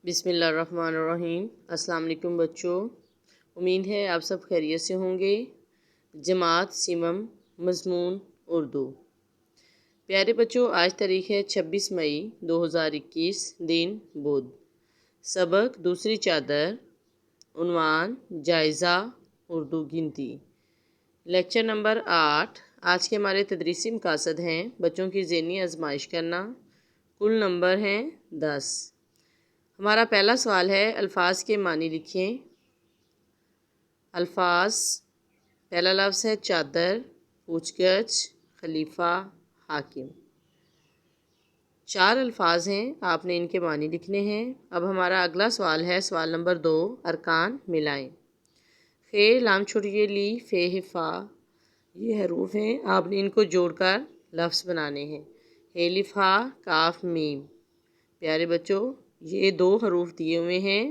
بسم اللہ الرحمن الرحیم۔ السلام علیکم بچوں، امید ہے آپ سب خیریت سے ہوں گے۔ جماعت سیمم، مضمون اردو۔ پیارے بچوں، آج تاریخ ہے 26 مئی 2021، دن بدھ۔ سبق دوسری چادر، عنوان جائزہ اردو گنتی۔ Lecture number 8۔ آج کے ہمارے تدریسی مقاصد ہیں بچوں کی ذہنی آزمائش کرنا۔ کل نمبر ہیں 10۔ ہمارا پہلا سوال ہے، الفاظ کے معنی لکھیں۔ الفاظ، پہلا لفظ ہے چادر، پوچھ گچھ، خلیفہ، حاکم۔ 4 الفاظ ہیں، آپ نے ان کے معنی لکھنے ہیں۔ اب ہمارا اگلا سوال ہے، سوال نمبر 2، ارکان ملائیں۔ خے، لام چھوٹی لی، فے فا، یہ حروف ہیں، آپ نے ان کو جوڑ کر لفظ بنانے ہیں۔ ہے الف ہا، کاف میم۔ پیارے بچوں، یہ 2 حروف دیے ہوئے ہیں،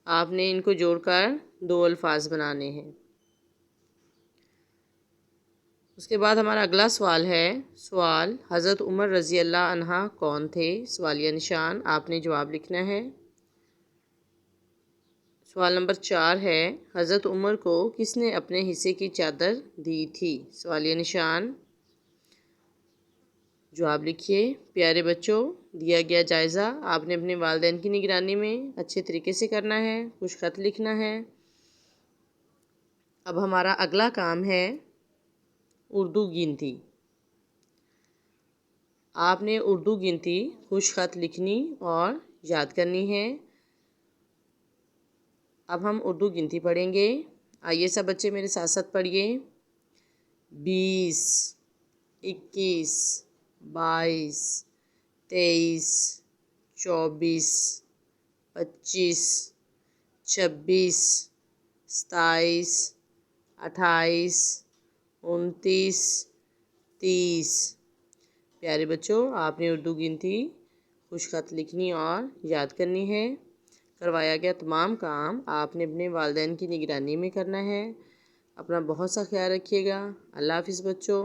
آپ نے ان کو جوڑ کر 2 الفاظ بنانے ہیں۔ اس کے بعد ہمارا اگلا سوال ہے، سوال، حضرت عمر رضی اللہ عنہ کون تھے؟ سوالیہ نشان، آپ نے جواب لکھنا ہے۔ سوال نمبر 4 ہے، حضرت عمر کو کس نے اپنے حصے کی چادر دی تھی؟ سوالیہ نشان، جواب لکھیے۔ پیارے بچوں، دیا گیا جائزہ آپ نے اپنے والدین کی نگرانی میں اچھے طریقے سے کرنا ہے، کچھ خط لکھنا ہے۔ اب ہمارا اگلا کام ہے اردو گنتی۔ آپ نے اردو گنتی خوش خط لکھنی اور یاد کرنی ہے۔ اب ہم اردو گنتی پڑھیں گے۔ آئیے سب بچے میرے ساتھ ساتھ پڑھیے۔ 20، 21، 22، 23، 24، 25، 26، 27، 28، 29، 30۔ پیارے بچوں، آپ نے اردو گنتی خوش خط لکھنی اور یاد کرنی ہے۔ کروایا گیا تمام کام آپ نے اپنے والدین کی نگرانی میں کرنا ہے۔ اپنا بہت سا خیال رکھیے گا۔ اللہ حافظ بچوں۔